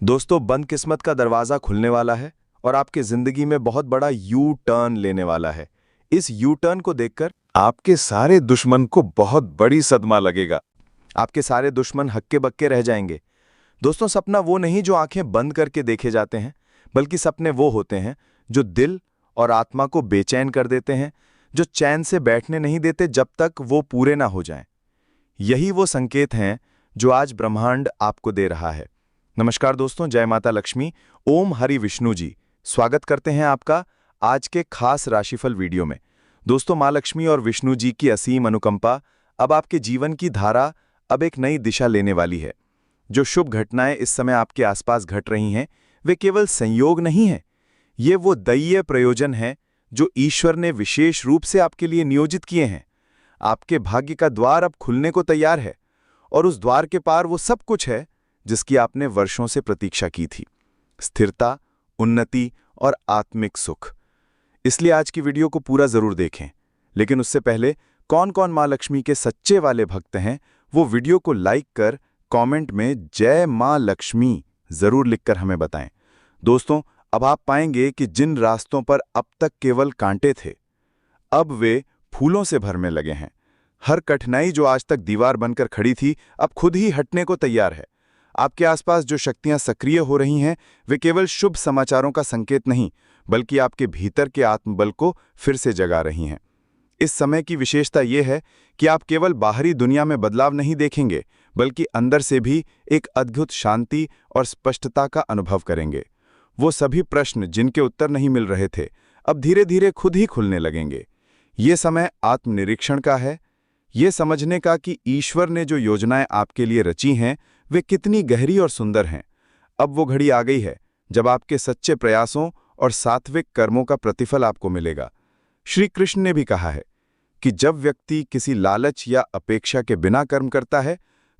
दोस्तों, बंद किस्मत का दरवाजा खुलने वाला है और आपके जिंदगी में बहुत बड़ा यू टर्न लेने वाला है। इस यू टर्न को देखकर आपके सारे दुश्मन को बहुत बड़ी सदमा लगेगा। आपके सारे दुश्मन हक्के बक्के रह जाएंगे। दोस्तों, सपना वो नहीं जो आंखें बंद करके देखे जाते हैं, बल्कि सपने वो होते हैं जो दिल और आत्मा को बेचैन कर देते हैं, जो चैन से बैठने नहीं देते जब तक वो पूरे ना हो जाएं। यही वो संकेत हैं जो आज ब्रह्मांड आपको दे रहा है। नमस्कार दोस्तों, जय माता लक्ष्मी, ओम हरि विष्णु जी। स्वागत करते हैं आपका आज के खास राशिफल वीडियो में। दोस्तों, माँ लक्ष्मी और विष्णु जी की असीम अनुकंपा अब आपके जीवन की धारा अब एक नई दिशा लेने वाली है। जो शुभ घटनाएं इस समय आपके आसपास घट रही हैं, वे केवल संयोग नहीं हैं। ये वो दैवीय प्रयोजन हैं जो ईश्वर ने विशेष रूप से आपके लिए नियोजित किए हैं। आपके भाग्य का द्वार अब खुलने को तैयार है और उस द्वार के पार वो सब कुछ है जिसकी आपने वर्षों से प्रतीक्षा की थी। स्थिरता, उन्नति और आत्मिक सुख। इसलिए आज की वीडियो को पूरा जरूर देखें। लेकिन उससे पहले कौन कौन मां लक्ष्मी के सच्चे वाले भक्त हैं, वो वीडियो को लाइक कर कमेंट में जय मां लक्ष्मी जरूर लिखकर हमें बताएं। दोस्तों, अब आप पाएंगे कि जिन रास्तों पर अब तक केवल कांटे थे, अब वे फूलों से भरने लगे हैं। हर कठिनाई जो आज तक दीवार बनकर खड़ी थी, अब खुद ही हटने को तैयार है। आपके आसपास जो शक्तियां सक्रिय हो रही हैं, वे केवल शुभ समाचारों का संकेत नहीं, बल्कि आपके भीतर के आत्मबल को फिर से जगा रही हैं। इस समय की विशेषता यह है कि आप केवल बाहरी दुनिया में बदलाव नहीं देखेंगे, बल्कि अंदर से भी एक अद्भुत शांति और स्पष्टता का अनुभव करेंगे। वो सभी प्रश्न जिनके उत्तर नहीं मिल रहे थे, अब धीरे धीरे खुद ही खुलने लगेंगे। ये समय आत्मनिरीक्षण का है, ये समझने का कि ईश्वर ने जो योजनाएं आपके लिए रची हैं, वे कितनी गहरी और सुंदर हैं। अब वो घड़ी आ गई है जब आपके सच्चे प्रयासों और सात्विक कर्मों का प्रतिफल आपको मिलेगा। श्री कृष्ण ने भी कहा है कि जब व्यक्ति किसी लालच या अपेक्षा के बिना कर्म करता है,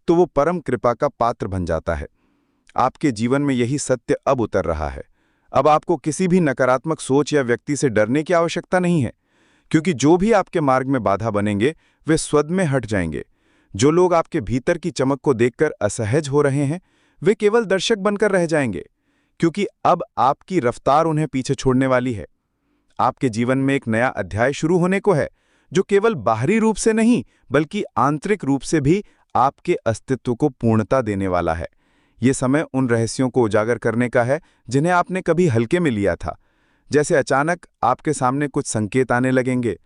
तो वो परम कृपा का पात्र बन जाता है। आपके जीवन में यही सत्य अब उतर रहा है। अब आपको किसी भी नकारात्मक सोच या व्यक्ति से डरने की आवश्यकता नहीं है, क्योंकि जो भी आपके मार्ग में बाधा बनेंगे, वे स्वद में हट जाएंगे। जो लोग आपके भीतर की चमक को देखकर असहज हो रहे हैं, वे केवल दर्शक बनकर रह जाएंगे, क्योंकि अब आपकी रफ्तार उन्हें पीछे छोड़ने वाली है। आपके जीवन में एक नया अध्याय शुरू होने को है, जो केवल बाहरी रूप से नहीं, बल्कि आंतरिक रूप से भी आपके अस्तित्व को पूर्णता देने वाला है। ये समय उन रहस्यों को उजागर करने का है जिन्हें आपने कभी हल्के में लिया था। जैसे अचानक आपके सामने कुछ संकेत आने लगेंगे,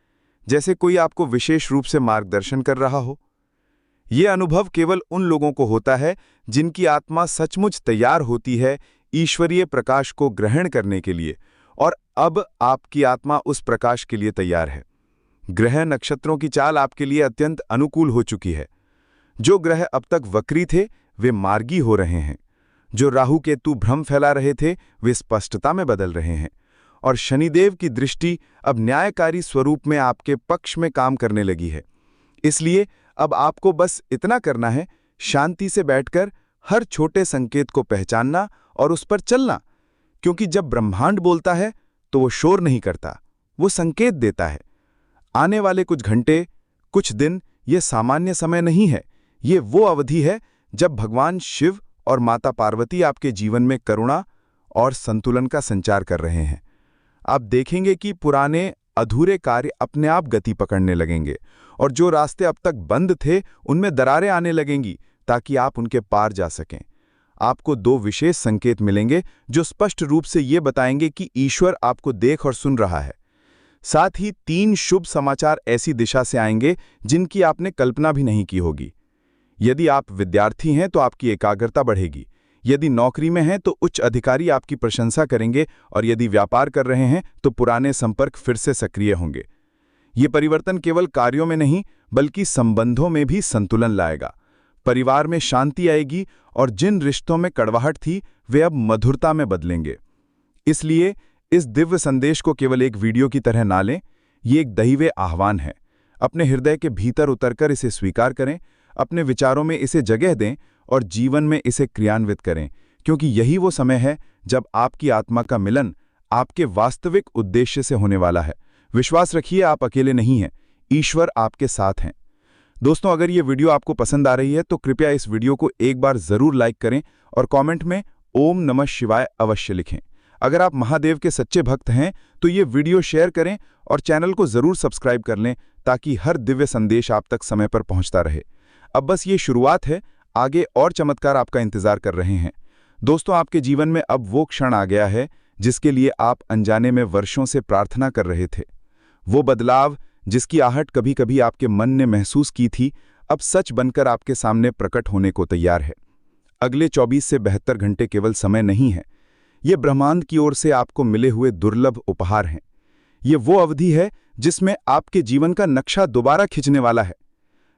जैसे कोई आपको विशेष रूप से मार्गदर्शन कर रहा हो। ये अनुभव केवल उन लोगों को होता है जिनकी आत्मा सचमुच तैयार होती है ईश्वरीय प्रकाश को ग्रहण करने के लिए, और अब आपकी आत्मा उस प्रकाश के लिए तैयार है। ग्रह नक्षत्रों की चाल आपके लिए अत्यंत अनुकूल हो चुकी है। जो ग्रह अब तक वक्री थे, वे मार्गी हो रहे हैं। जो राहु केतु भ्रम फैला रहे थे, वे स्पष्टता में बदल रहे हैं। और शनिदेव की दृष्टि अब न्यायकारी स्वरूप में आपके पक्ष में काम करने लगी है। इसलिए अब आपको बस इतना करना है, शांति से बैठकर हर छोटे संकेत को पहचानना और उस पर चलना। क्योंकि जब ब्रह्मांड बोलता है तो वो शोर नहीं करता, वो संकेत देता है। आने वाले कुछ घंटे, कुछ दिन, ये सामान्य समय नहीं है। ये वो अवधि है जब भगवान शिव और माता पार्वती आपके जीवन में करुणा और संतुलन का संचार कर रहे हैं। आप देखेंगे कि पुराने अधूरे कार्य अपने आप गति पकड़ने लगेंगे, और जो रास्ते अब तक बंद थे, उनमें दरारें आने लगेंगी ताकि आप उनके पार जा सकें। आपको दो विशेष संकेत मिलेंगे जो स्पष्ट रूप से ये बताएंगे कि ईश्वर आपको देख और सुन रहा है। साथ ही 3 शुभ समाचार ऐसी दिशा से आएंगे जिनकी आपने कल्पना भी नहीं की होगी। यदि आप विद्यार्थी हैं तो आपकी एकाग्रता बढ़ेगी। यदि नौकरी में हैं तो उच्च अधिकारी आपकी प्रशंसा करेंगे, और यदि व्यापार कर रहे हैं तो पुराने संपर्क फिर से सक्रिय होंगे। ये परिवर्तन केवल कार्यों में नहीं, बल्कि संबंधों में भी संतुलन लाएगा। परिवार में शांति आएगी, और जिन रिश्तों में कड़वाहट थी, वे अब मधुरता में बदलेंगे। इसलिए इस दिव्य संदेश को केवल एक वीडियो की तरह ना लें, ये एक दैवीय आह्वान है। अपने हृदय के भीतर उतरकर इसे स्वीकार करें, अपने विचारों में इसे जगह दें और जीवन में इसे क्रियान्वित करें, क्योंकि यही वो समय है जब आपकी आत्मा का मिलन आपके वास्तविक उद्देश्य से होने वाला है। विश्वास रखिए, आप अकेले नहीं हैं, ईश्वर आपके साथ हैं। दोस्तों, अगर ये वीडियो आपको पसंद आ रही है तो कृपया इस वीडियो को एक बार जरूर लाइक करें और कमेंट में ओम नमः शिवाय अवश्य लिखें। अगर आप महादेव के सच्चे भक्त हैं तो ये वीडियो शेयर करें और चैनल को जरूर सब्सक्राइब कर लें ताकि हर दिव्य संदेश आप तक समय पर पहुंचता रहे। अब बस ये शुरुआत है, आगे और चमत्कार आपका इंतजार कर रहे हैं। दोस्तों, आपके जीवन में अब वो क्षण आ गया है जिसके लिए आप अनजाने में वर्षों से प्रार्थना कर रहे थे। वो बदलाव जिसकी आहट कभी कभी आपके मन ने महसूस की थी, अब सच बनकर आपके सामने प्रकट होने को तैयार है। अगले 24 से 72 घंटे केवल समय नहीं है, ये ब्रह्मांड की ओर से आपको मिले हुए दुर्लभ उपहार हैं। ये वो अवधि है जिसमें आपके जीवन का नक्शा दोबारा खिंचने वाला है।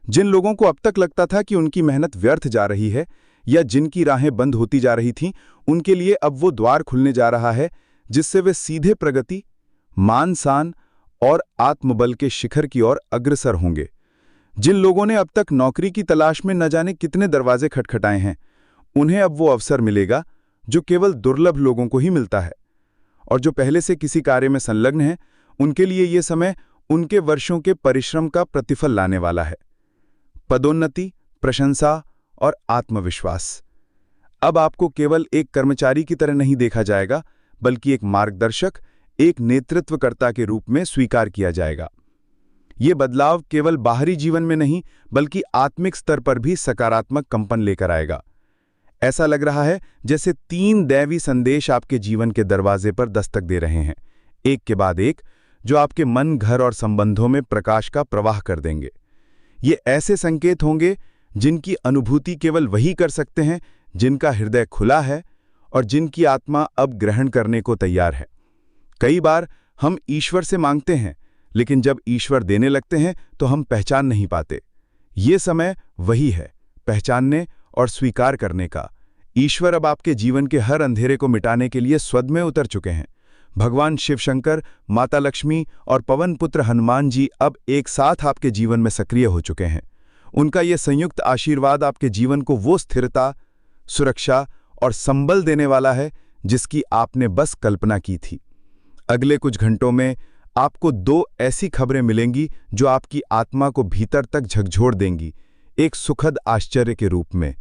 जिन लोगों को अब तक लगता था कि उनकी मेहनत व्यर्थ जा रही है या जिनकी राहें बंद होती जा रही थीं, उनके लिए अब वो द्वार खुलने जा रहा है जिससे वे सीधे प्रगति, मान शान और आत्मबल के शिखर की ओर अग्रसर होंगे। जिन लोगों ने अब तक नौकरी की तलाश में न जाने कितने दरवाजे खटखटाए हैं, उन्हें अब वो अवसर मिलेगा जो केवल दुर्लभ लोगों को ही मिलता है। और जो पहले से किसी कार्य में संलग्न हैं, उनके लिए ये समय उनके वर्षों के परिश्रम का प्रतिफल लाने वाला है। पदोन्नति, प्रशंसा और आत्मविश्वास। अब आपको केवल एक कर्मचारी की तरह नहीं देखा जाएगा, बल्कि एक मार्गदर्शक, एक नेतृत्वकर्ता के रूप में स्वीकार किया जाएगा। ये बदलाव केवल बाहरी जीवन में नहीं, बल्कि आत्मिक स्तर पर भी सकारात्मक कंपन लेकर आएगा। ऐसा लग रहा है जैसे 3 दैवी संदेश आपके जीवन के दरवाजे पर दस्तक दे रहे हैं, एक के बाद एक, जो आपके मन, घर और संबंधों में प्रकाश का प्रवाह कर देंगे। ये ऐसे संकेत होंगे जिनकी अनुभूति केवल वही कर सकते हैं जिनका हृदय खुला है और जिनकी आत्मा अब ग्रहण करने को तैयार है। कई बार हम ईश्वर से मांगते हैं, लेकिन जब ईश्वर देने लगते हैं तो हम पहचान नहीं पाते। ये समय वही है, पहचानने और स्वीकार करने का। ईश्वर अब आपके जीवन के हर अंधेरे को मिटाने के लिए स्वयं में उतर चुके हैं। भगवान शिवशंकर, माता लक्ष्मी और पवन पुत्र हनुमान जी अब एक साथ आपके जीवन में सक्रिय हो चुके हैं। उनका ये संयुक्त आशीर्वाद आपके जीवन को वो स्थिरता, सुरक्षा और संबल देने वाला है जिसकी आपने बस कल्पना की थी। अगले कुछ घंटों में आपको 2 ऐसी खबरें मिलेंगी जो आपकी आत्मा को भीतर तक झकझोर देंगी, एक सुखद आश्चर्य के रूप में।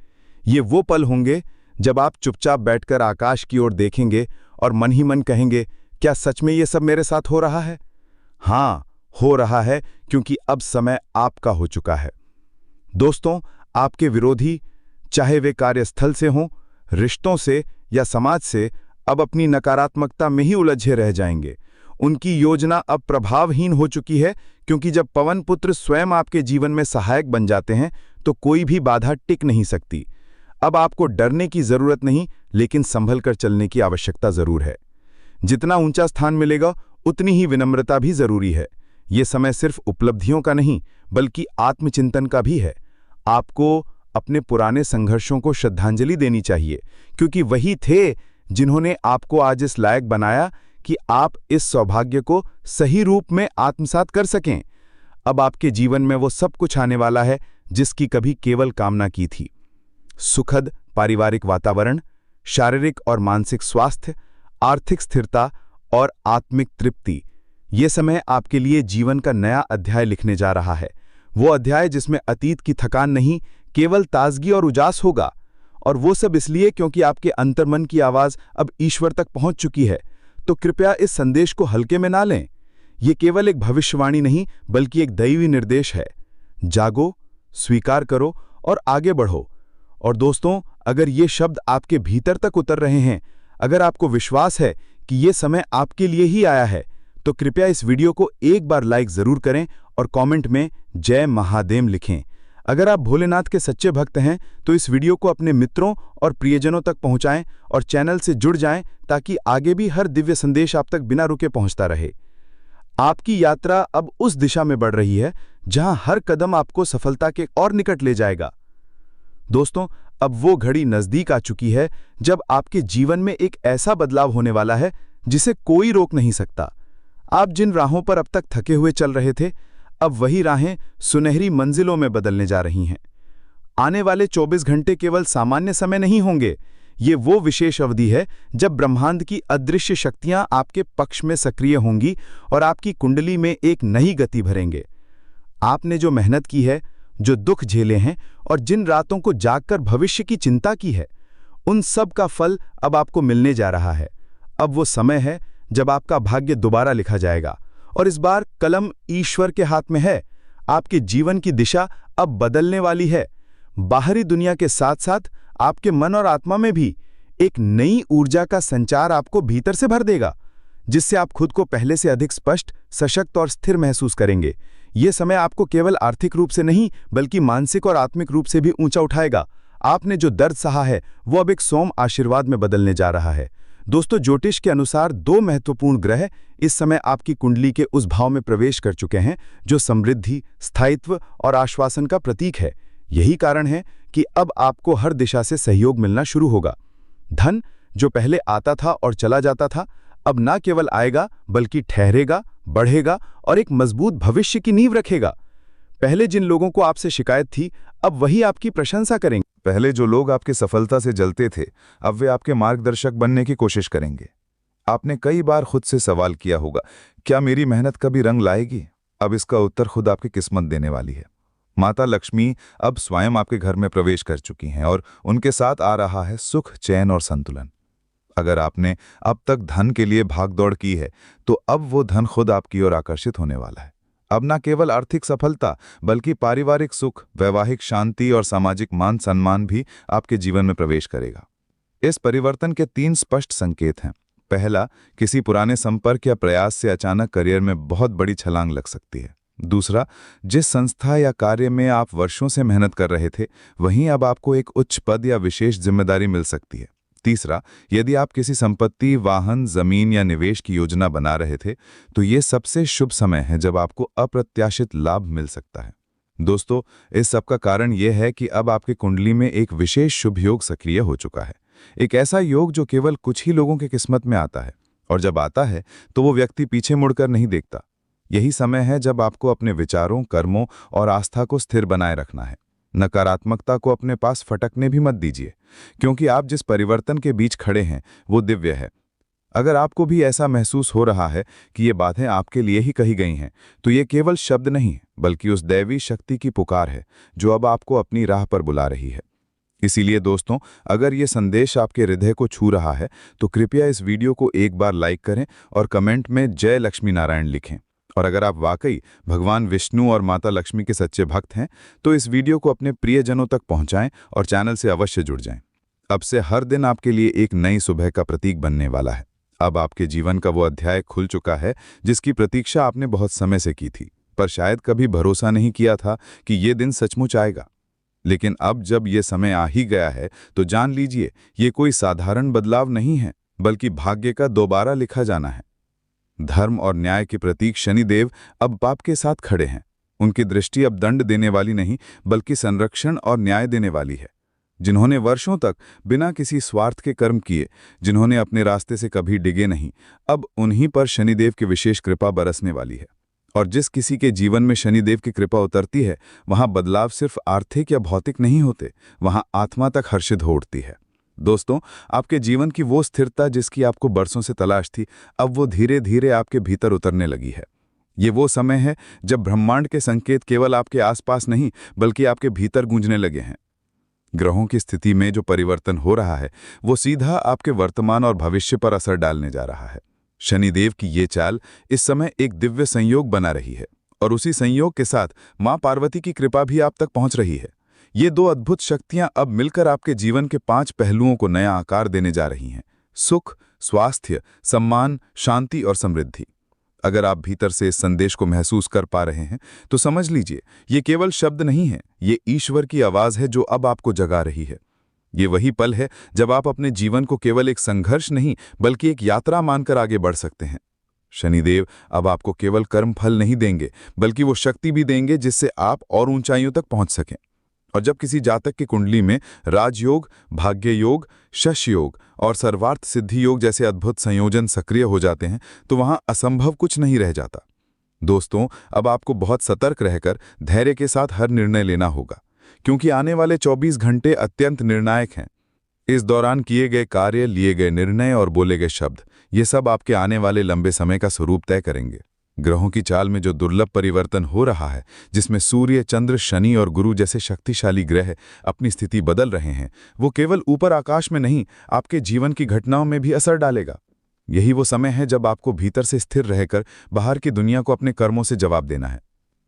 ये वो पल होंगे जब आप चुपचाप बैठकर आकाश की ओर देखेंगे और मन ही मन कहेंगे, क्या सच में ये सब मेरे साथ हो रहा है? हाँ, हो रहा है, क्योंकि अब समय आपका हो चुका है। दोस्तों, आपके विरोधी, चाहे वे कार्यस्थल से हों, रिश्तों से या समाज से, अब अपनी नकारात्मकता में ही उलझे रह जाएंगे। उनकी योजना अब प्रभावहीन हो चुकी है, क्योंकि जब पवन पुत्र स्वयं आपके जीवन में सहायक बन जाते हैं तो कोई भी बाधा टिक नहीं सकती। अब आपको डरने की जरूरत नहीं, लेकिन संभल कर चलने की आवश्यकता जरूर है। जितना ऊंचा स्थान मिलेगा, उतनी ही विनम्रता भी जरूरी है। ये समय सिर्फ उपलब्धियों का नहीं, बल्कि आत्मचिंतन का भी है। आपको अपने पुराने संघर्षों को श्रद्धांजलि देनी चाहिए, क्योंकि वही थे जिन्होंने आपको आज इस लायक बनाया कि आप इस सौभाग्य को सही रूप में आत्मसात कर सकें। अब आपके जीवन में वो सब कुछ आने वाला है जिसकी कभी केवल कामना की थी। सुखद पारिवारिक वातावरण, शारीरिक और मानसिक स्वास्थ्य, आर्थिक स्थिरता और आत्मिक तृप्ति। ये समय आपके लिए जीवन का नया अध्याय लिखने जा रहा है। वो अध्याय जिसमें अतीत की थकान नहीं, केवल ताजगी और उजास होगा। और वो सब इसलिए क्योंकि आपके अंतर्मन की आवाज अब ईश्वर तक पहुंच चुकी है। तो कृपया इस संदेश को हल्के में ना लें। ये केवल एक भविष्यवाणी नहीं, बल्कि एक दैवी निर्देश है। जागो, स्वीकार करो और आगे बढ़ो। और दोस्तों, अगर ये शब्द आपके भीतर तक उतर रहे हैं, अगर आपको विश्वास है कि ये समय आपके लिए ही आया है, तो कृपया इस वीडियो को एक बार लाइक जरूर करें और कमेंट में जय महादेव लिखें। अगर आप भोलेनाथ के सच्चे भक्त हैं तो इस वीडियो को अपने मित्रों और प्रियजनों तक पहुंचाएं और चैनल से जुड़ जाएं ताकि आगे भी हर दिव्य संदेश आप तक बिना रुके पहुंचता रहे। आपकी यात्रा अब उस दिशा में बढ़ रही है जहां हर कदम आपको सफलता के और निकट ले जाएगा। दोस्तों, अब वो घड़ी नजदीक आ चुकी है जब आपके जीवन में एक ऐसा बदलाव होने वाला है जिसे कोई रोक नहीं सकता। आप जिन राहों पर अब तक थके हुए चल रहे थे, अब वही राहें सुनहरी मंजिलों में बदलने जा रही हैं। आने वाले 24 घंटे केवल सामान्य समय नहीं होंगे। ये वो विशेष अवधि है जब ब्रह्मांड की अदृश्य शक्तियां आपके पक्ष में सक्रिय होंगी और आपकी कुंडली में एक नई गति भरेंगे। आपने जो मेहनत की है, जो दुख झेले हैं और जिन रातों को जागकर भविष्य की चिंता की है, उन सब का फल अब आपको मिलने जा रहा है। अब वो समय है जब आपका भाग्य दोबारा लिखा जाएगा, और इस बार कलम ईश्वर के हाथ में है। आपके जीवन की दिशा अब बदलने वाली है। बाहरी दुनिया के साथ साथ आपके मन और आत्मा में भी एक नई ऊर्जा का संचार आपको भीतर से भर देगा, जिससे आप खुद को पहले से अधिक स्पष्ट, सशक्त और स्थिर महसूस करेंगे। ये समय आपको केवल आर्थिक रूप से नहीं बल्कि मानसिक और आत्मिक रूप से भी ऊंचा उठाएगा। आपने जो दर्द सहा है वो अब एक सौम्य आशीर्वाद में बदलने जा रहा है। दोस्तों, ज्योतिष के अनुसार 2 महत्वपूर्ण ग्रह इस समय आपकी कुंडली के उस भाव में प्रवेश कर चुके हैं जो समृद्धि, स्थायित्व और आश्वासन का प्रतीक है। यही कारण है कि अब आपको हर दिशा से सहयोग मिलना शुरू होगा। धन जो पहले आता था और चला जाता था, अब न केवल आएगा बल्कि ठहरेगा, बढ़ेगा और एक मजबूत भविष्य की नींव रखेगा। पहले जिन लोगों को आपसे शिकायत थी, अब वही आपकी प्रशंसा करेंगे। पहले जो लोग आपकी सफलता से जलते थे, अब वे आपके मार्गदर्शक बनने की कोशिश करेंगे। आपने कई बार खुद से सवाल किया होगा, क्या मेरी मेहनत कभी रंग लाएगी? अब इसका उत्तर खुद आपकी किस्मत देने वाली है। माता लक्ष्मी अब स्वयं आपके घर में प्रवेश कर चुकी हैं और उनके साथ आ रहा है सुख, चैन और संतुलन। अगर आपने अब तक धन के लिए भागदौड़ की है, तो अब वो धन खुद आपकी ओर आकर्षित होने वाला है। अब न केवल आर्थिक सफलता बल्कि पारिवारिक सुख, वैवाहिक शांति और सामाजिक मान सम्मान भी आपके जीवन में प्रवेश करेगा। इस परिवर्तन के 3 स्पष्ट संकेत हैं। पहला, किसी पुराने संपर्क या प्रयास से अचानक करियर में बहुत बड़ी छलांग लग सकती है। दूसरा, जिस संस्था या कार्य में आप वर्षों से मेहनत कर रहे थे, वहीं अब आपको एक उच्च पद या विशेष जिम्मेदारी मिल सकती है। तीसरा, यदि आप किसी संपत्ति, वाहन, जमीन या निवेश की योजना बना रहे थे, तो ये सबसे शुभ समय है जब आपको अप्रत्याशित लाभ मिल सकता है। दोस्तों, इस सब का कारण यह है कि अब आपकी कुंडली में एक विशेष शुभ योग सक्रिय हो चुका है। एक ऐसा योग जो केवल कुछ ही लोगों की किस्मत में आता है, और जब आता है तो वो व्यक्ति पीछे मुड़कर नहीं देखता। यही समय है जब आपको अपने विचारों, कर्मों और आस्था को स्थिर बनाए रखना है। नकारात्मकता को अपने पास फटकने भी मत दीजिए, क्योंकि आप जिस परिवर्तन के बीच खड़े हैं वो दिव्य है। अगर आपको भी ऐसा महसूस हो रहा है कि ये बातें आपके लिए ही कही गई हैं, तो ये केवल शब्द नहीं बल्कि उस दैवी शक्ति की पुकार है जो अब आपको अपनी राह पर बुला रही है। इसीलिए दोस्तों, अगर ये संदेश आपके हृदय को छू रहा है तो कृपया इस वीडियो को एक बार लाइक करें और कमेंट में जय लक्ष्मी नारायण लिखें। और अगर आप वाकई भगवान विष्णु और माता लक्ष्मी के सच्चे भक्त हैं, तो इस वीडियो को अपने प्रियजनों तक पहुंचाएं और चैनल से अवश्य जुड़ जाएं। अब से हर दिन आपके लिए एक नई सुबह का प्रतीक बनने वाला है। अब आपके जीवन का वो अध्याय खुल चुका है जिसकी प्रतीक्षा आपने बहुत समय से की थी, पर शायद कभी भरोसा नहीं किया था कि ये दिन सचमुच आएगा। लेकिन अब जब ये समय आ ही गया है, तो जान लीजिए, ये कोई साधारण बदलाव नहीं है, बल्कि भाग्य का दोबारा लिखा जाना है। धर्म और न्याय के प्रतीक शनिदेव अब पाप के साथ खड़े हैं। उनकी दृष्टि अब दंड देने वाली नहीं बल्कि संरक्षण और न्याय देने वाली है। जिन्होंने वर्षों तक बिना किसी स्वार्थ के कर्म किए, जिन्होंने अपने रास्ते से कभी डिगे नहीं, अब उन्हीं पर शनिदेव की विशेष कृपा बरसने वाली है। और जिस किसी के जीवन में शनिदेव की कृपा उतरती है, वहां बदलाव सिर्फ आर्थिक या भौतिक नहीं होते, वहां आत्मा तक हर्षित हो उठती है। दोस्तों, आपके जीवन की वो स्थिरता जिसकी आपको बरसों से तलाश थी, अब वो धीरे धीरे आपके भीतर उतरने लगी है। ये वो समय है जब ब्रह्मांड के संकेत केवल आपके आसपास नहीं बल्कि आपके भीतर गूंजने लगे हैं। ग्रहों की स्थिति में जो परिवर्तन हो रहा है, वो सीधा आपके वर्तमान और भविष्य पर असर डालने जा रहा है। शनिदेव की ये चाल इस समय एक दिव्य संयोग बना रही है, और उसी संयोग के साथ मां पार्वती की कृपा भी आप तक पहुंच रही है। ये 2 अद्भुत शक्तियां अब मिलकर आपके जीवन के 5 पहलुओं को नया आकार देने जा रही हैं: सुख, स्वास्थ्य, सम्मान, शांति और समृद्धि। अगर आप भीतर से इस संदेश को महसूस कर पा रहे हैं, तो समझ लीजिए, ये केवल शब्द नहीं है, ये ईश्वर की आवाज है जो अब आपको जगा रही है। ये वही पल है जब आप अपने जीवन को केवल एक संघर्ष नहीं बल्कि एक यात्रा मानकर आगे बढ़ सकते हैं। शनिदेव अब आपको केवल कर्म फल नहीं देंगे, बल्कि वो शक्ति भी देंगे जिससे आप और ऊंचाइयों तक पहुंच सकें। और जब किसी जातक की कुंडली में राजयोग, भाग्य योग, शश योग और सर्वार्थ सिद्धि योग जैसे अद्भुत संयोजन सक्रिय हो जाते हैं, तो वहां असंभव कुछ नहीं रह जाता। दोस्तों, अब आपको बहुत सतर्क रहकर धैर्य के साथ हर निर्णय लेना होगा, क्योंकि आने वाले 24 घंटे अत्यंत निर्णायक हैं। इस दौरान किए गए कार्य, लिए गए निर्णय और बोले गए शब्द, ये सब आपके आने वाले लंबे समय का स्वरूप तय करेंगे। ग्रहों की चाल में जो दुर्लभ परिवर्तन हो रहा है, जिसमें सूर्य, चंद्र, शनि और गुरु जैसे शक्तिशाली ग्रह अपनी स्थिति बदल रहे हैं, वो केवल ऊपर आकाश में नहीं, आपके जीवन की घटनाओं में भी असर डालेगा। यही वो समय है जब आपको भीतर से स्थिर रहकर बाहर की दुनिया को अपने कर्मों से जवाब देना है।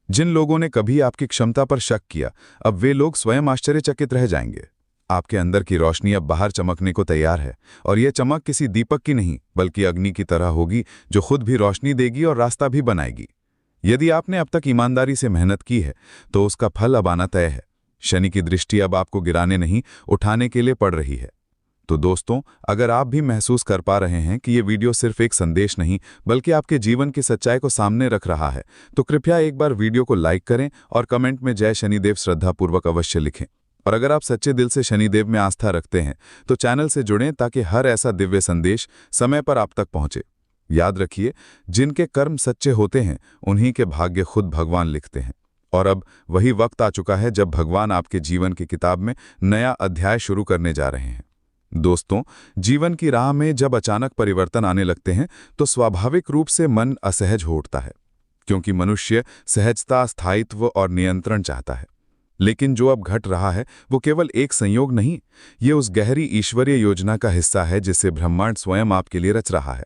जिन लोगों ने कभी आपकी क्षमता पर शक किया, अब वे लोग स्वयं आश्चर्यचकित रह जाएंगे। आपके अंदर की रोशनी अब बाहर चमकने को तैयार है, और यह चमक किसी दीपक की नहीं बल्कि अग्नि की तरह होगी, जो खुद भी रोशनी देगी और रास्ता भी बनाएगी। यदि आपने अब तक ईमानदारी से मेहनत की है तो उसका फल अब आना तय है। शनि की दृष्टि अब आपको गिराने नहीं, उठाने के लिए पड़ रही है। तो दोस्तों, अगर आप भी महसूस कर पा रहे हैं कि ये वीडियो सिर्फ एक संदेश नहीं बल्कि आपके जीवन की सच्चाई को सामने रख रहा है, तो कृपया एक बार वीडियो को लाइक करें और कमेंट में जय शनिदेव श्रद्धापूर्वक अवश्य लिखें। और अगर आप सच्चे दिल से शनिदेव में आस्था रखते हैं तो चैनल से जुड़ें ताकि हर ऐसा दिव्य संदेश समय पर आप तक पहुंचे। याद रखिए, जिनके कर्म सच्चे होते हैं उन्हीं के भाग्य खुद भगवान लिखते हैं। और अब वही वक्त आ चुका है जब भगवान आपके जीवन की किताब में नया अध्याय शुरू करने जा रहे हैं। दोस्तों, जीवन की राह में जब अचानक परिवर्तन आने लगते हैं तो स्वाभाविक रूप से मन असहज हो उठता है, क्योंकि मनुष्य सहजता, स्थायित्व और नियंत्रण चाहता है। लेकिन जो अब घट रहा है वो केवल एक संयोग नहीं, ये उस गहरी ईश्वरीय योजना का हिस्सा है जिसे ब्रह्मांड स्वयं आपके लिए रच रहा है।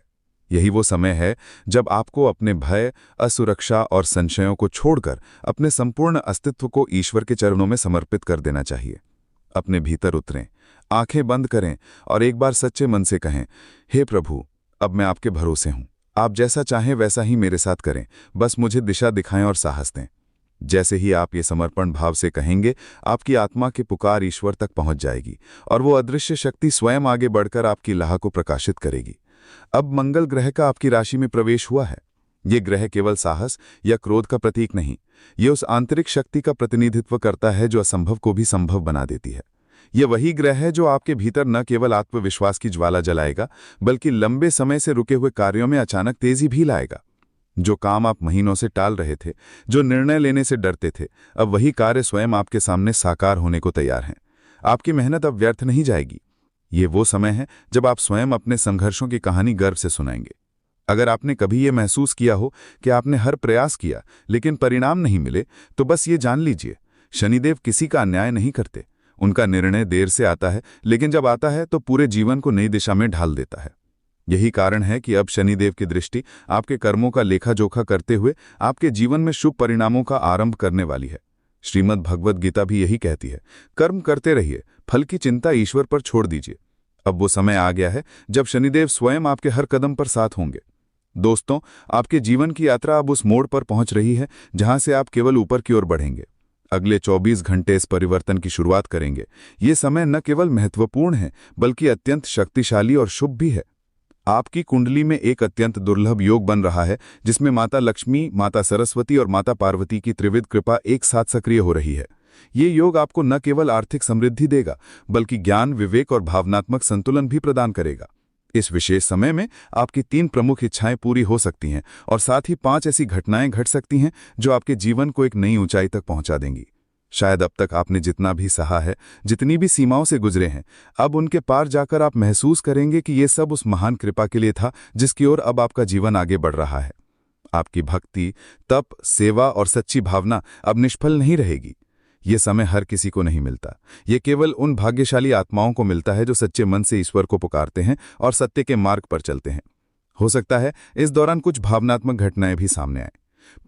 यही वो समय है जब आपको अपने भय, असुरक्षा और संशयों को छोड़कर अपने संपूर्ण अस्तित्व को ईश्वर के चरणों में समर्पित कर देना चाहिए। अपने भीतर उतरें, आंखें बंद करें और एक बार सच्चे मन से कहें, हे प्रभु, अब मैं आपके भरोसे हूं। आप जैसा चाहें वैसा ही मेरे साथ करें, बस मुझे दिशा दिखाएं और साहस दें। जैसे ही आप ये समर्पण भाव से कहेंगे, आपकी आत्मा की पुकार ईश्वर तक पहुंच जाएगी और वो अदृश्य शक्ति स्वयं आगे बढ़कर आपकी लाह को प्रकाशित करेगी। अब मंगल ग्रह का आपकी राशि में प्रवेश हुआ है। ये ग्रह केवल साहस या क्रोध का प्रतीक नहीं, ये उस आंतरिक शक्ति का प्रतिनिधित्व करता है जो असंभव को भी संभव बना देती है। ये वही ग्रह है जो आपके भीतर न केवल आत्मविश्वास की ज्वाला जलाएगा बल्कि लंबे समय से रुके हुए कार्यों में अचानक तेजी भी लाएगा। जो काम आप महीनों से टाल रहे थे, जो निर्णय लेने से डरते थे, अब वही कार्य स्वयं आपके सामने साकार होने को तैयार हैं। आपकी मेहनत अब व्यर्थ नहीं जाएगी। ये वो समय है जब आप स्वयं अपने संघर्षों की कहानी गर्व से सुनाएंगे। अगर आपने कभी ये महसूस किया हो कि आपने हर प्रयास किया लेकिन परिणाम नहीं मिले, तो बस ये जान लीजिए, शनिदेव किसी का अन्याय नहीं करते। उनका निर्णय देर से आता है, लेकिन जब आता है तो पूरे जीवन को नई दिशा में ढाल देता है। यही कारण है कि अब शनिदेव की दृष्टि आपके कर्मों का लेखा जोखा करते हुए आपके जीवन में शुभ परिणामों का आरंभ करने वाली है। श्रीमद् भगवद गीता भी यही कहती है, कर्म करते रहिए, फल की चिंता ईश्वर पर छोड़ दीजिए। अब वो समय आ गया है जब शनिदेव स्वयं आपके हर कदम पर साथ होंगे। दोस्तों, आपके जीवन की यात्रा अब उस मोड़ पर पहुंच रही है जहां से आप केवल ऊपर की ओर बढ़ेंगे। अगले 24 घंटे इस परिवर्तन की शुरुआत करेंगे। ये समय न केवल महत्वपूर्ण है बल्कि अत्यंत शक्तिशाली और शुभ भी है। आपकी कुंडली में एक अत्यंत दुर्लभ योग बन रहा है जिसमें माता लक्ष्मी, माता सरस्वती और माता पार्वती की त्रिविध कृपा एक साथ सक्रिय हो रही है। ये योग आपको न केवल आर्थिक समृद्धि देगा बल्कि ज्ञान, विवेक और भावनात्मक संतुलन भी प्रदान करेगा। इस विशेष समय में आपकी 3 प्रमुख इच्छाएं पूरी हो सकती हैं और साथ ही 5 ऐसी घटनाएं घट सकती हैं जो आपके जीवन को एक नई ऊंचाई तक पहुंचा देंगी। शायद अब तक आपने जितना भी सहा है, जितनी भी सीमाओं से गुजरे हैं, अब उनके पार जाकर आप महसूस करेंगे कि ये सब उस महान कृपा के लिए था जिसकी ओर अब आपका जीवन आगे बढ़ रहा है। आपकी भक्ति, तप, सेवा और सच्ची भावना अब निष्फल नहीं रहेगी। ये समय हर किसी को नहीं मिलता। ये केवल उन भाग्यशाली आत्माओं को मिलता है जो सच्चे मन से ईश्वर को पुकारते हैं और सत्य के मार्ग पर चलते हैं। हो सकता है इस दौरान कुछ भावनात्मक घटनाएं भी सामने आए।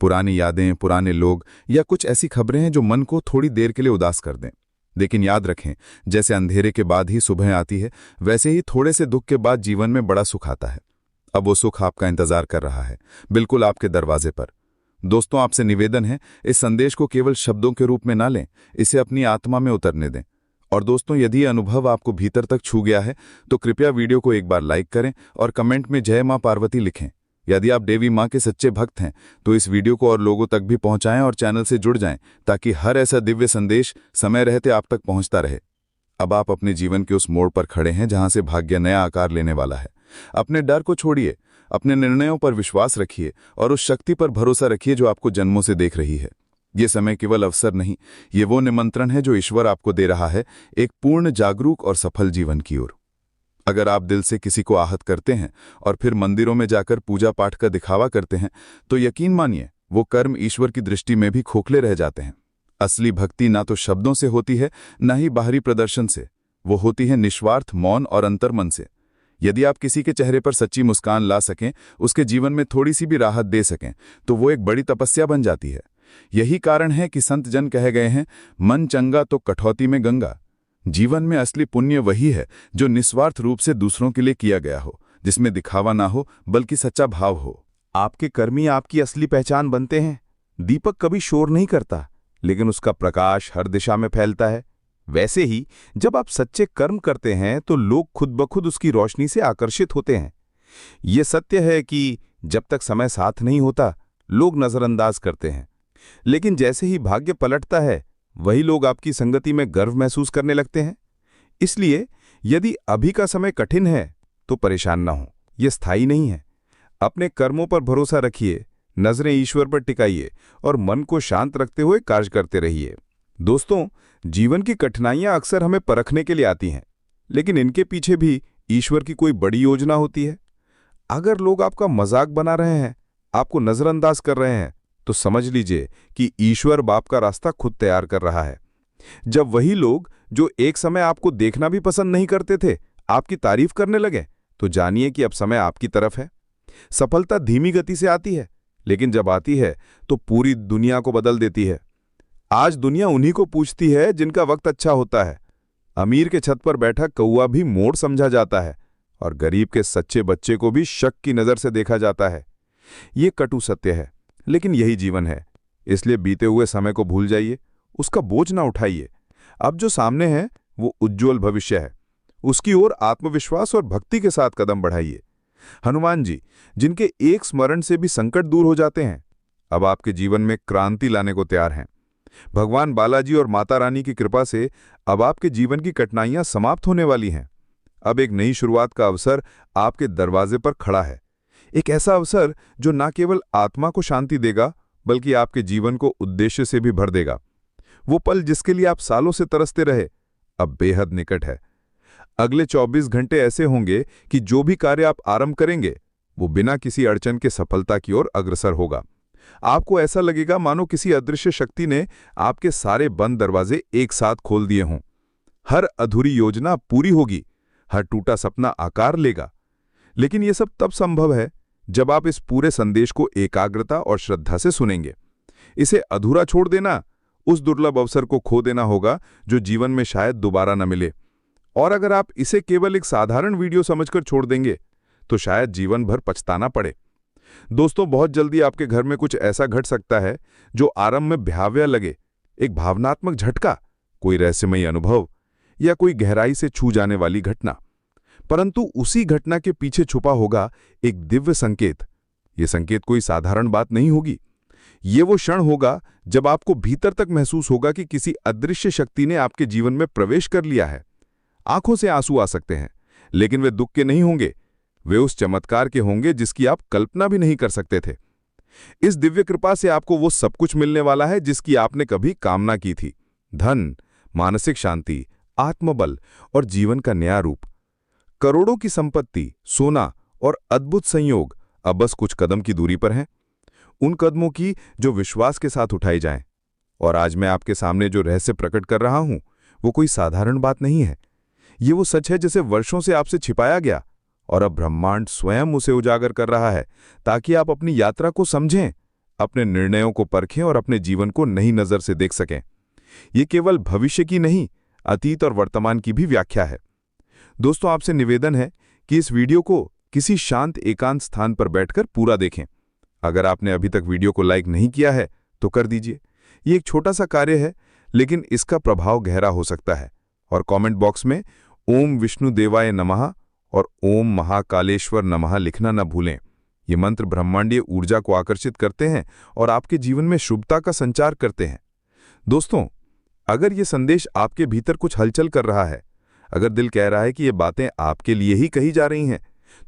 पुरानी यादें, पुराने लोग या कुछ ऐसी खबरें हैं जो मन को थोड़ी देर के लिए उदास कर दें। लेकिन याद रखें, जैसे अंधेरे के बाद ही सुबह आती है, वैसे ही थोड़े से दुख के बाद जीवन में बड़ा सुख आता है। अब वो सुख आपका इंतजार कर रहा है, बिल्कुल आपके दरवाजे पर। दोस्तों, आपसे निवेदन है, इस संदेश को केवल शब्दों के रूप में ना लें, इसे अपनी आत्मा में उतरने दें। और दोस्तों, यदि यह अनुभव आपको भीतर तक छू गया है तो कृपया वीडियो को एक बार लाइक करें और कमेंट में जय मां पार्वती लिखें। यदि आप देवी मां के सच्चे भक्त हैं तो इस वीडियो को और लोगों तक भी पहुंचाएं और चैनल से जुड़ जाएं ताकि हर ऐसा दिव्य संदेश समय रहते आप तक पहुंचता रहे। अब आप अपने जीवन के उस मोड़ पर खड़े हैं जहां से भाग्य नया आकार लेने वाला है। अपने डर को छोड़िए, अपने निर्णयों पर विश्वास रखिए और उस शक्ति पर भरोसा रखिए जो आपको जन्मों से देख रही है। ये समय केवल अवसर नहीं, ये वो निमंत्रण है जो ईश्वर आपको दे रहा है एक पूर्ण, जागरूक और सफल जीवन की ओर। अगर आप दिल से किसी को आहत करते हैं और फिर मंदिरों में जाकर पूजा पाठ का दिखावा करते हैं, तो यकीन मानिए वो कर्म ईश्वर की दृष्टि में भी खोखले रह जाते हैं। असली भक्ति ना तो शब्दों से होती है, ना ही बाहरी प्रदर्शन से। वो होती है निस्वार्थ, मौन और अंतर्मन से। यदि आप किसी के चेहरे पर सच्ची मुस्कान ला सकें, उसके जीवन में थोड़ी सी भी राहत दे सकें, तो वो एक बड़ी तपस्या बन जाती है। यही कारण है कि संत जन कहे गए हैं, मन चंगा तो कठौती में गंगा। जीवन में असली पुण्य वही है जो निस्वार्थ रूप से दूसरों के लिए किया गया हो, जिसमें दिखावा ना हो बल्कि सच्चा भाव हो। आपके कर्मी आपकी असली पहचान बनते हैं। दीपक कभी शोर नहीं करता, लेकिन उसका प्रकाश हर दिशा में फैलता है। वैसे ही जब आप सच्चे कर्म करते हैं तो लोग खुद ब खुद उसकी रोशनी से आकर्षित होते हैं। ये सत्य है कि जब तक समय साथ नहीं होता, लोग नजरअंदाज करते हैं, लेकिन जैसे ही भाग्य पलटता है, वही लोग आपकी संगति में गर्व महसूस करने लगते हैं। इसलिए यदि अभी का समय कठिन है तो परेशान ना हो, यह स्थायी नहीं है। अपने कर्मों पर भरोसा रखिए, नजरें ईश्वर पर टिकाइए और मन को शांत रखते हुए कार्य करते रहिए। दोस्तों, जीवन की कठिनाइयां अक्सर हमें परखने के लिए आती हैं, लेकिन इनके पीछे भी ईश्वर की कोई बड़ी योजना होती है। अगर लोग आपका मजाक बना रहे हैं, आपको नजरअंदाज कर रहे हैं, तो समझ लीजिए कि ईश्वर बाप का रास्ता खुद तैयार कर रहा है। जब वही लोग जो एक समय आपको देखना भी पसंद नहीं करते थे, आपकी तारीफ करने लगे, तो जानिए कि अब समय आपकी तरफ है। सफलता धीमी गति से आती है, लेकिन जब आती है तो पूरी दुनिया को बदल देती है। आज दुनिया उन्हीं को पूछती है जिनका वक्त अच्छा होता है। अमीर के छत पर बैठा कौवा भी मोर समझा जाता है और गरीब के सच्चे बच्चे को भी शक की नजर से देखा जाता है। ये कटु सत्य है, लेकिन यही जीवन है। इसलिए बीते हुए समय को भूल जाइए, उसका बोझ ना उठाइए। अब जो सामने है वो उज्जवल भविष्य है, उसकी ओर आत्मविश्वास और भक्ति के साथ कदम बढ़ाइए। हनुमान जी, जिनके एक स्मरण से भी संकट दूर हो जाते हैं, अब आपके जीवन में क्रांति लाने को तैयार हैं। भगवान बालाजी और माता रानी की कृपा से अब आपके जीवन की कठिनाइयां समाप्त होने वाली हैं। अब एक नई शुरुआत का अवसर आपके दरवाजे पर खड़ा है। एक ऐसा अवसर जो न केवल आत्मा को शांति देगा, बल्कि आपके जीवन को उद्देश्य से भी भर देगा। वो पल जिसके लिए आप सालों से तरसते रहे, अब बेहद निकट है। अगले 24 घंटे ऐसे होंगे कि जो भी कार्य आप आरंभ करेंगे, वो बिना किसी अड़चन के सफलता की ओर अग्रसर होगा। आपको ऐसा लगेगा मानो किसी अदृश्य शक्ति ने आपके सारे बंद दरवाजे एक साथ खोल दिए हों। हर अधूरी योजना पूरी होगी, हर टूटा सपना आकार लेगा। लेकिन यह सब तब संभव है जब आप इस पूरे संदेश को एकाग्रता और श्रद्धा से सुनेंगे। इसे अधूरा छोड़ देना उस दुर्लभ अवसर को खो देना होगा जो जीवन में शायद दोबारा न मिले। और अगर आप इसे केवल एक साधारण वीडियो समझकर छोड़ देंगे, तो शायद जीवन भर पछताना पड़े। दोस्तों, बहुत जल्दी आपके घर में कुछ ऐसा घट सकता है जो आरंभ में भयावह लगे, एक भावनात्मक झटका, कोई रहस्यमयी अनुभव या कोई गहराई से छू जाने वाली घटना। परंतु उसी घटना के पीछे छुपा होगा एक दिव्य संकेत। ये संकेत कोई साधारण बात नहीं होगी। ये वो क्षण होगा जब आपको भीतर तक महसूस होगा कि किसी अदृश्य शक्ति ने आपके जीवन में प्रवेश कर लिया है। आंखों से आंसू आ सकते हैं, लेकिन वे दुख के नहीं होंगे, वे उस चमत्कार के होंगे जिसकी आप कल्पना भी नहीं कर सकते थे। इस दिव्य कृपा से आपको वो सब कुछ मिलने वाला है जिसकी आपने कभी कामना की थी। धन, मानसिक शांति, आत्मबल और जीवन का नया रूप। करोड़ों की संपत्ति, सोना और अद्भुत संयोग अब बस कुछ कदम की दूरी पर हैं। उन कदमों की जो विश्वास के साथ उठाई जाएं। और आज मैं आपके सामने जो रहस्य प्रकट कर रहा हूं, वो कोई साधारण बात नहीं है। ये वो सच है जिसे वर्षों से आपसे छिपाया गया और अब ब्रह्मांड स्वयं उसे उजागर कर रहा है, ताकि आप अपनी यात्रा को समझें, अपने निर्णयों को परखें और अपने जीवन को नई नजर से देख सकें। ये केवल भविष्य की नहीं, अतीत और वर्तमान की भी व्याख्या है। दोस्तों, आपसे निवेदन है कि इस वीडियो को किसी शांत एकांत स्थान पर बैठकर पूरा देखें। अगर आपने अभी तक वीडियो को लाइक नहीं किया है तो कर दीजिए। ये एक छोटा सा कार्य है, लेकिन इसका प्रभाव गहरा हो सकता है। और कमेंट बॉक्स में ओम विष्णु देवाय नमः और ओम महाकालेश्वर नमः लिखना न भूलें। ये मंत्र ब्रह्मांडीय ऊर्जा को आकर्षित करते हैं और आपके जीवन में शुभता का संचार करते हैं। दोस्तों, अगर ये संदेश आपके भीतर कुछ हलचल कर रहा है, अगर दिल कह रहा है कि ये बातें आपके लिए ही कही जा रही हैं,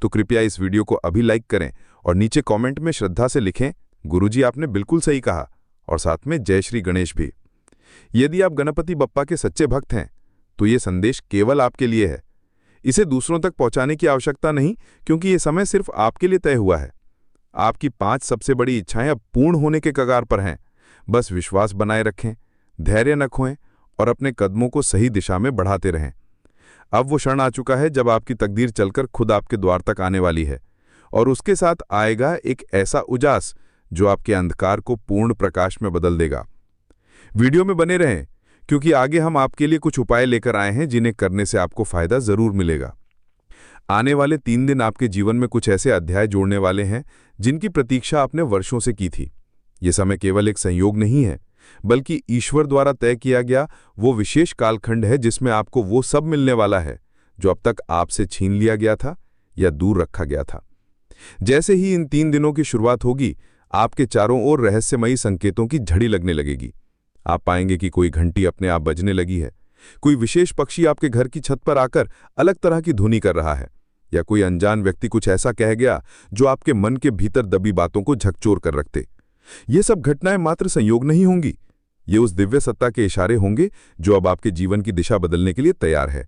तो कृपया इस वीडियो को अभी लाइक करें और नीचे कमेंट में श्रद्धा से लिखें, गुरुजी आपने बिल्कुल सही कहा, और साथ में जय श्री गणेश भी। यदि आप गणपति बप्पा के सच्चे भक्त हैं, तो ये संदेश केवल आपके लिए है। इसे दूसरों तक पहुंचाने की आवश्यकता नहीं, क्योंकि ये समय सिर्फ आपके लिए तय हुआ है। आपकी 5 सबसे बड़ी इच्छाएं अब पूर्ण होने के कगार पर हैं। बस विश्वास बनाए रखें, धैर्य न खोएं और अपने कदमों को सही दिशा में बढ़ाते रहें। अब वो क्षण आ चुका है जब आपकी तकदीर चलकर खुद आपके द्वार तक आने वाली है, और उसके साथ आएगा एक ऐसा उजास जो आपके अंधकार को पूर्ण प्रकाश में बदल देगा। वीडियो में बने रहें, क्योंकि आगे हम आपके लिए कुछ उपाय लेकर आए हैं जिन्हें करने से आपको फायदा जरूर मिलेगा। आने वाले 3 दिन आपके जीवन में कुछ ऐसे अध्याय जोड़ने वाले हैं जिनकी प्रतीक्षा आपने वर्षों से की थी। ये समय केवल एक संयोग नहीं है, बल्कि ईश्वर द्वारा तय किया गया वो विशेष कालखंड है जिसमें आपको वो सब मिलने वाला है जो अब तक आपसे छीन लिया गया था या दूर रखा गया था। जैसे ही इन 3 दिनों की शुरुआत होगी, आपके चारों ओर रहस्यमयी संकेतों की झड़ी लगने लगेगी। आप पाएंगे कि कोई घंटी अपने आप बजने लगी है, कोई विशेष पक्षी आपके घर की छत पर आकर अलग तरह की धुनी कर रहा है, या कोई अनजान व्यक्ति कुछ ऐसा कह गया जो आपके मन के भीतर दबी बातों को झकझोर कर रखते। ये सब घटनाएं मात्र संयोग नहीं होंगी, ये उस दिव्य सत्ता के इशारे होंगे जो अब आपके जीवन की दिशा बदलने के लिए तैयार है।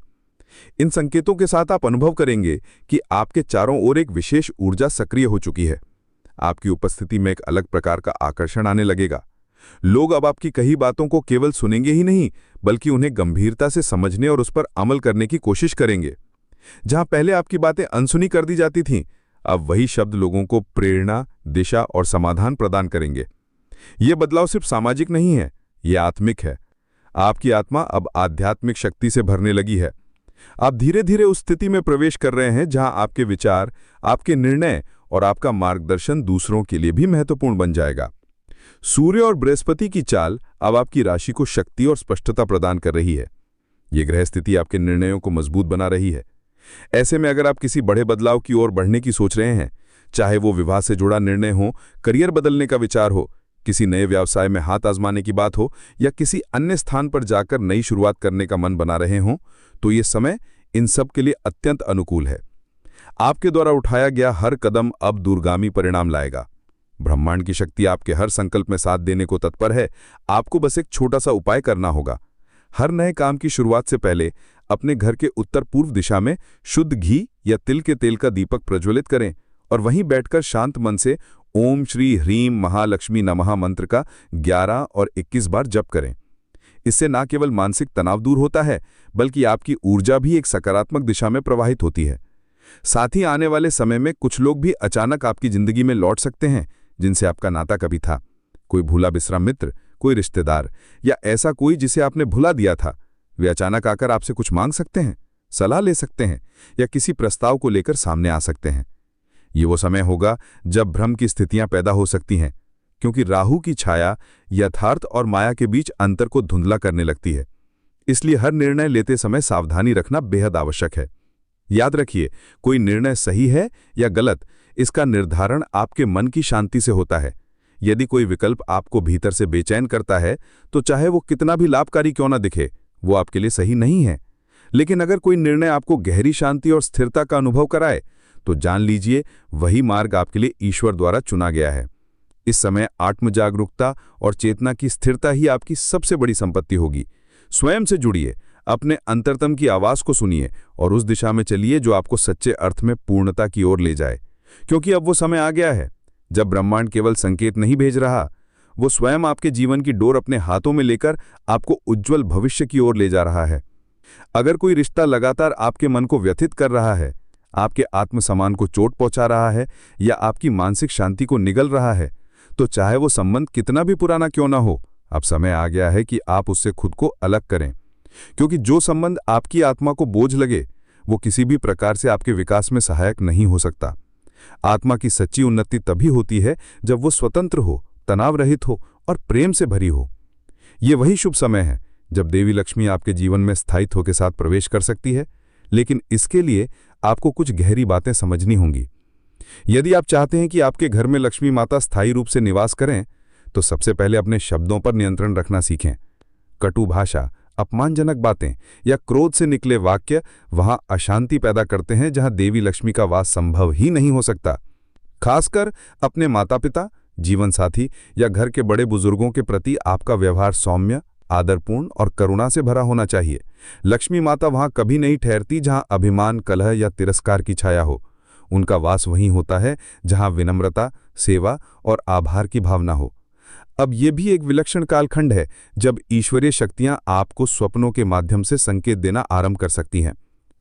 इन संकेतों के साथ आप अनुभव करेंगे कि आपके चारों ओर एक विशेष ऊर्जा सक्रिय हो चुकी है। आपकी उपस्थिति में एक अलग प्रकार का आकर्षण आने लगेगा। लोग अब आपकी कही बातों को केवल सुनेंगे ही नहीं, बल्कि उन्हें गंभीरता से समझने और उस पर अमल करने की कोशिश करेंगे। जहां पहले आपकी बातें अनसुनी कर दी जाती थीं, अब वही शब्द लोगों को प्रेरणा, दिशा और समाधान प्रदान करेंगे। ये बदलाव सिर्फ सामाजिक नहीं है, ये आत्मिक है। आपकी आत्मा अब आध्यात्मिक शक्ति से भरने लगी है। आप धीरे धीरे उस स्थिति में प्रवेश कर रहे हैं जहां आपके विचार, आपके निर्णय और आपका मार्गदर्शन दूसरों के लिए भी महत्वपूर्ण बन जाएगा। सूर्य और बृहस्पति की चाल अब आपकी राशि को शक्ति और स्पष्टता प्रदान कर रही है। ये ग्रह स्थिति आपके निर्णयों को मजबूत बना रही है। ऐसे में अगर आप किसी बड़े बदलाव की ओर बढ़ने की सोच रहे हैं, चाहे वो विवाह से जुड़ा निर्णय हो, करियर बदलने का विचार हो, किसी नए व्यवसाय में हाथ आजमाने की बात हो, या किसी अन्य स्थान पर जाकर नई शुरुआत करने का मन बना रहे हों, तो ये समय इन सब के लिए अत्यंत अनुकूल है। आपके द्वारा उठाया गया हर कदम अब दूरगामी परिणाम लाएगा। ब्रह्मांड की शक्ति आपके हर संकल्प में साथ देने को तत्पर है। आपको बस एक छोटा सा उपाय करना होगा। हर नए काम की शुरुआत से पहले अपने घर के उत्तर पूर्व दिशा में शुद्ध घी या तिल के तेल का दीपक प्रज्वलित करें और वहीं बैठकर शांत मन से ओम श्री ह्रीम महालक्ष्मी नमः मंत्र का 11 और 21 बार जप करें। इससे न केवल मानसिक तनाव दूर होता है, बल्कि आपकी ऊर्जा भी एक सकारात्मक दिशा में प्रवाहित होती है। साथ ही आने वाले समय में कुछ लोग भी अचानक आपकी जिंदगी में लौट सकते हैं जिनसे आपका नाता कभी था। कोई भूला बिसरा मित्र, कोई रिश्तेदार या ऐसा कोई जिसे आपने भुला दिया था, वे अचानक आकर आपसे कुछ मांग सकते हैं, सलाह ले सकते हैं या किसी प्रस्ताव को लेकर सामने आ सकते हैं। ये वो समय होगा जब भ्रम की स्थितियां पैदा हो सकती हैं, क्योंकि राहु की छाया यथार्थ और माया के बीच अंतर को धुंधला करने लगती है। इसलिए हर निर्णय लेते समय सावधानी रखना बेहद आवश्यक है। याद रखिए, कोई निर्णय सही है या गलत, इसका निर्धारण आपके मन की शांति से होता है। यदि कोई विकल्प आपको भीतर से बेचैन करता है, तो चाहे वो कितना भी लाभकारी क्यों ना दिखे, वो आपके लिए सही नहीं है। लेकिन अगर कोई निर्णय आपको गहरी शांति और स्थिरता का अनुभव कराए, तो जान लीजिए वही मार्ग आपके लिए ईश्वर द्वारा चुना गया है। इस समय आत्म जागरूकता और चेतना की स्थिरता ही आपकी सबसे बड़ी संपत्ति होगी। स्वयं से जुड़िए, अपने अंतरतम की आवाज को सुनिए और उस दिशा में चलिए जो आपको सच्चे अर्थ में पूर्णता की ओर ले जाए। क्योंकि अब वो समय आ गया है जब ब्रह्मांड केवल संकेत नहीं भेज रहा, वो स्वयं आपके जीवन की डोर अपने हाथों में लेकर आपको उज्जवल भविष्य की ओर ले जा रहा है। अगर कोई रिश्ता लगातार आपके मन को व्यथित कर रहा है, आपके आत्मसम्मान को चोट पहुंचा रहा है या आपकी मानसिक शांति को निगल रहा है, तो चाहे वो संबंध कितना भी पुराना क्यों ना हो, अब समय आ गया है कि आप उससे खुद को अलग करें। क्योंकि जो संबंध आपकी आत्मा को बोझ लगे, वो किसी भी प्रकार से आपके विकास में सहायक नहीं हो सकता। आत्मा की सच्ची उन्नति तभी होती है जब वो स्वतंत्र हो, तनाव रहित हो और प्रेम से भरी हो। ये वही शुभ समय है जब देवी लक्ष्मी आपके जीवन में स्थायित्व के साथ प्रवेश कर सकती है, लेकिन इसके लिए आपको कुछ गहरी बातें समझनी होंगी। यदि आप चाहते हैं कि आपके घर में लक्ष्मी माता स्थायी रूप से निवास करें, तो सबसे पहले अपने शब्दों पर नियंत्रण रखना सीखें। कटु भाषा, अपमानजनक बातें या क्रोध से निकले वाक्य वहां अशांति पैदा करते हैं जहां देवी लक्ष्मी का वास संभव ही नहीं हो सकता। खासकर अपने माता पिता, जीवन साथी या घर के बड़े बुजुर्गों के प्रति आपका व्यवहार सौम्य, आदरपूर्ण और करुणा से भरा होना चाहिए। लक्ष्मी माता वहां कभी नहीं ठहरती जहां अभिमान, कलह या तिरस्कार की छाया हो। उनका वास वहीं होता है जहां विनम्रता, सेवा और आभार की भावना हो। अब ये भी एक विलक्षण कालखंड है जब ईश्वरीय शक्तियां आपको स्वप्नों के माध्यम से संकेत देना आरंभ कर सकती हैं।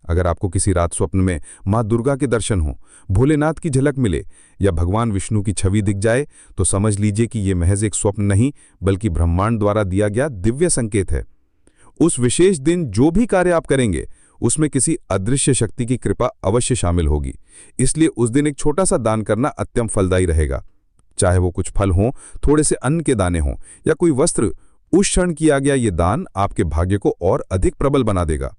अगर आपको किसी रात स्वप्न में मां दुर्गा के दर्शन हो, भोलेनाथ की झलक मिले या भगवान विष्णु की छवि दिख जाए, तो समझ लीजिए कि ये महज एक स्वप्न नहीं बल्कि ब्रह्मांड द्वारा दिया गया दिव्य संकेत है। उस विशेष दिन जो भी कार्य आप करेंगे उसमें किसी अदृश्य शक्ति की कृपा अवश्य शामिल होगी। इसलिए उस दिन एक छोटा सा दान करना अत्यंत फलदायी रहेगा। चाहे वो कुछ फल हों, थोड़े से अन्न के दाने हों या कोई वस्त्र, उस क्षण किया गया ये दान आपके भाग्य को और अधिक प्रबल बना देगा।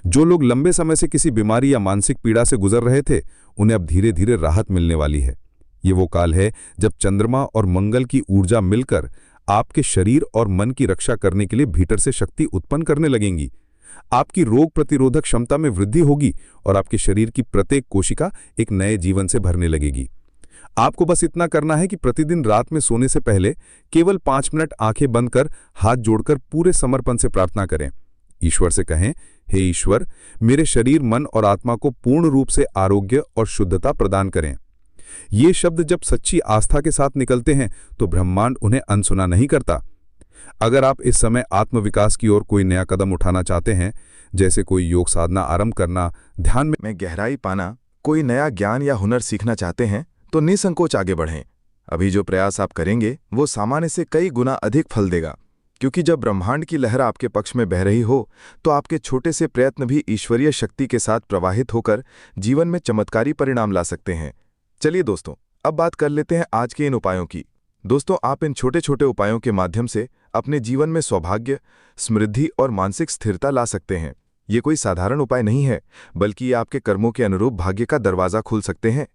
जो लोग लंबे समय से किसी बीमारी या मानसिक पीड़ा से गुजर रहे थे, उन्हें अब धीरे धीरे राहत मिलने वाली है। ये वो काल है जब चंद्रमा और मंगल की ऊर्जा मिलकर आपके शरीर और मन की रक्षा करने के लिए भीतर से शक्ति उत्पन्न करने लगेंगी। आपकी रोग प्रतिरोधक क्षमता में वृद्धि होगी और आपके शरीर की प्रत्येक कोशिका एक नए जीवन से भरने लगेगी। आपको बस इतना करना है कि प्रतिदिन रात में सोने से पहले केवल 5 मिनट आंखें बंद कर हाथ जोड़कर पूरे समर्पण से प्रार्थना करें। ईश्वर से कहें, हे ईश्वर, मेरे शरीर, मन और आत्मा को पूर्ण रूप से आरोग्य और शुद्धता प्रदान करें। ये शब्द जब सच्ची आस्था के साथ निकलते हैं तो ब्रह्मांड उन्हें अनसुना नहीं करता। अगर आप इस समय आत्मविकास की ओर कोई नया कदम उठाना चाहते हैं, जैसे कोई योग साधना आरंभ करना, ध्यान में गहराई पाना, कोई नया ज्ञान या हुनर सीखना चाहते हैं, तो निसंकोच आगे बढ़ें। अभी जो प्रयास आप करेंगे वो सामान्य से कई गुना अधिक फल देगा, क्योंकि जब ब्रह्मांड की लहर आपके पक्ष में बह रही हो तो आपके छोटे से प्रयत्न भी ईश्वरीय शक्ति के साथ प्रवाहित होकर जीवन में चमत्कारी परिणाम ला सकते हैं। चलिए दोस्तों, अब बात कर लेते हैं आज के इन उपायों की। दोस्तों, आप इन छोटे छोटे उपायों के माध्यम से अपने जीवन में सौभाग्य, समृद्धि और मानसिक स्थिरता ला सकते हैं। ये कोई साधारण उपाय नहीं है, बल्कि ये आपके कर्मों के अनुरूप भाग्य का दरवाजा खोल सकते हैं।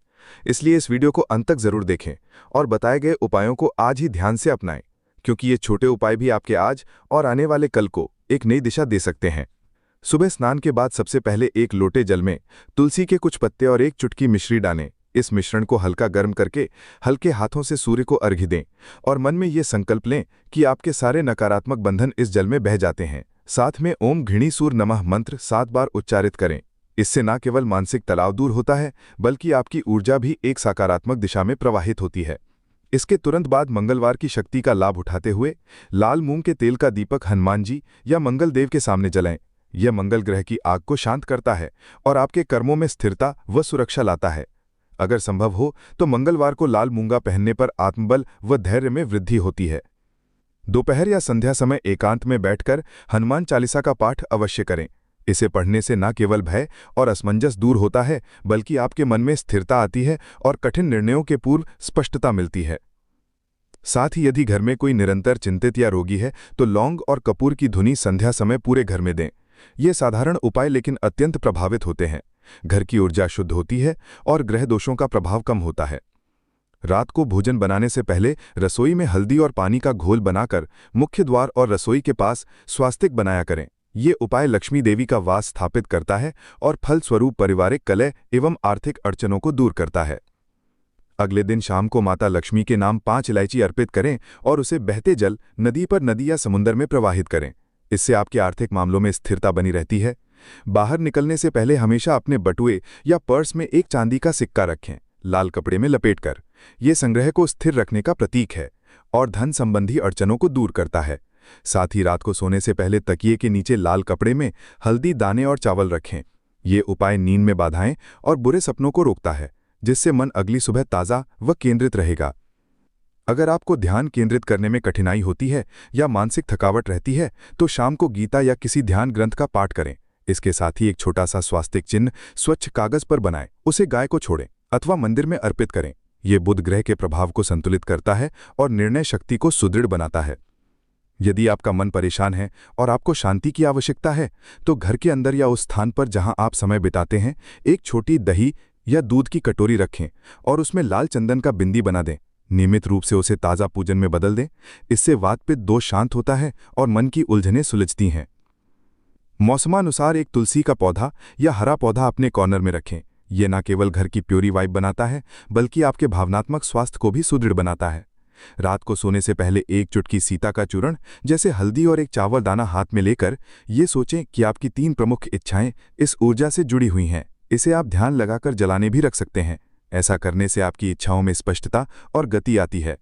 इसलिए इस वीडियो को अंत तक जरूर देखें और बताए गए उपायों को आज ही ध्यान से अपनाएं, क्योंकि ये छोटे उपाय भी आपके आज और आने वाले कल को एक नई दिशा दे सकते हैं। सुबह स्नान के बाद सबसे पहले एक लोटे जल में तुलसी के कुछ पत्ते और एक चुटकी मिश्री डालें। इस मिश्रण को हल्का गर्म करके हल्के हाथों से सूर्य को अर्घ्य दें और मन में ये संकल्प लें कि आपके सारे नकारात्मक बंधन इस जल में बह जाते हैं। साथ में ओम घृणीसूर नमः मंत्र 7 बार उच्चारित करें। इससे न केवल मानसिक तनाव दूर होता है, बल्कि आपकी ऊर्जा भी एक सकारात्मक दिशा में प्रवाहित होती है। इसके तुरंत बाद मंगलवार की शक्ति का लाभ उठाते हुए लाल मूंग के तेल का दीपक हनुमान जी या मंगल देव के सामने जलाएं। यह मंगल ग्रह की आग को शांत करता है और आपके कर्मों में स्थिरता व सुरक्षा लाता है। अगर संभव हो तो मंगलवार को लाल मूंगा पहनने पर आत्मबल व धैर्य में वृद्धि होती है। दोपहर या संध्या समय एकांत में बैठकर हनुमान चालीसा का पाठ अवश्य करें। इसे पढ़ने से न केवल भय और असमंजस दूर होता है, बल्कि आपके मन में स्थिरता आती है और कठिन निर्णयों के पूर्व स्पष्टता मिलती है। साथ ही यदि घर में कोई निरंतर चिंतित या रोगी है तो लौंग और कपूर की धुनी संध्या समय पूरे घर में दें। ये साधारण उपाय लेकिन अत्यंत प्रभावित होते हैं। घर की ऊर्जा शुद्ध होती है और ग्रह दोषों का प्रभाव कम होता है। रात को भोजन बनाने से पहले रसोई में हल्दी और पानी का घोल बनाकर मुख्य द्वार और रसोई के पास स्वास्तिक बनाया करें। ये उपाय लक्ष्मी देवी का वास स्थापित करता है और फलस्वरूप पारिवारिक कलह एवं आर्थिक अड़चनों को दूर करता है। अगले दिन शाम को माता लक्ष्मी के नाम 5 इलायची अर्पित करें और उसे बहते जल, नदी पर, नदी या समुद्र में प्रवाहित करें। इससे आपके आर्थिक मामलों में स्थिरता बनी रहती है। बाहर निकलने से पहले हमेशा अपने बटुए या पर्स में एक चांदी का सिक्का रखें, लाल कपड़े में लपेटकर। यह संग्रह को स्थिर रखने का प्रतीक है और धन संबंधी अड़चनों को दूर करता है। साथ ही रात को सोने से पहले तकिए के नीचे लाल कपड़े में हल्दी, दाने और चावल रखें। ये उपाय नींद में बाधाएं और बुरे सपनों को रोकता है, जिससे मन अगली सुबह ताज़ा व केंद्रित रहेगा। अगर आपको ध्यान केंद्रित करने में कठिनाई होती है या मानसिक थकावट रहती है तो शाम को गीता या किसी ध्यान ग्रंथ का पाठ करें। इसके साथ ही एक छोटा सा स्वास्तिक चिन्ह स्वच्छ कागज पर बनाएं, उसे गाय को छोड़ें अथवा मंदिर में अर्पित करें। ये बुध ग्रह के प्रभाव को संतुलित करता है और निर्णय शक्ति को सुदृढ़ बनाता है। यदि आपका मन परेशान है और आपको शांति की आवश्यकता है तो घर के अंदर या उस स्थान पर जहां आप समय बिताते हैं एक छोटी दही या दूध की कटोरी रखें और उसमें लाल चंदन का बिंदी बना दें। नियमित रूप से उसे ताज़ा पूजन में बदल दें। इससे वातपित्त दोष शांत होता है और मन की उलझनें सुलझती हैं। मौसमानुसार एक तुलसी का पौधा या हरा पौधा अपने कॉर्नर में रखें। यह न केवल घर की प्योरी वाइब बनाता है, बल्कि आपके भावनात्मक स्वास्थ्य को भी सुदृढ़ बनाता है। रात को सोने से पहले एक चुटकी सीता का चूर्ण जैसे हल्दी और एक चावल दाना हाथ में लेकर ये सोचें कि आपकी 3 प्रमुख इच्छाएं इस ऊर्जा से जुड़ी हुई हैं। इसे आप ध्यान लगाकर जलाने भी रख सकते हैं। ऐसा करने से आपकी इच्छाओं में स्पष्टता और गति आती है।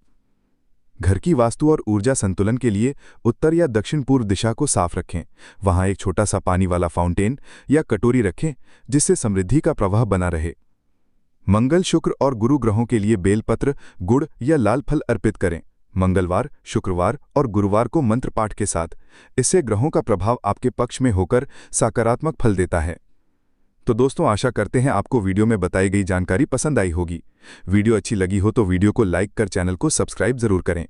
घर की वास्तु और ऊर्जा संतुलन के लिए उत्तर या दक्षिण पूर्व दिशा को साफ रखें। वहां एक छोटा सा पानी वाला फाउंटेन या कटोरी रखें जिससे समृद्धि का प्रवाह बना रहे। मंगल, शुक्र और गुरु ग्रहों के लिए बेलपत्र, गुड़ या लाल फल अर्पित करें मंगलवार, शुक्रवार और गुरुवार को मंत्र पाठ के साथ। इससे ग्रहों का प्रभाव आपके पक्ष में होकर सकारात्मक फल देता है। तो दोस्तों, आशा करते हैं आपको वीडियो में बताई गई जानकारी पसंद आई होगी। वीडियो अच्छी लगी हो तो वीडियो को लाइक कर चैनल को सब्सक्राइब जरूर करें।